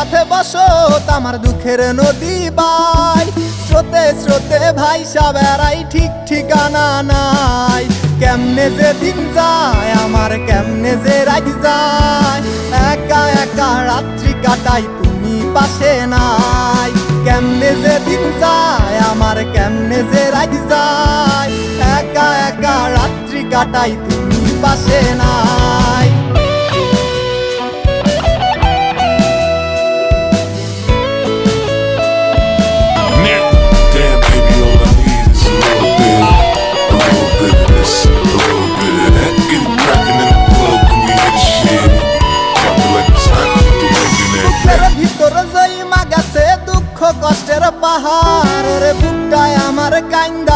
সাথে বসো আমার দুঃখের নদী বাই স্রোতে স্রোতে ভাইসা বেড়াই ঠিক ঠিকানা নাই কেমনে যে দিন যায় আমার কেমনে যে রাত যায় একা একা রাত্রি কাটাই তুমি পাশে নাই কেমনে যে দিন যায় আমার কেমনে যে রাত যায় একা একা রাত্রি কাটাই তুমি পাশে নাই ভিতরে জয়মা গেছে দুঃখ কষ্টের পাহাড় রে বুকটায় আমার কাইন্দা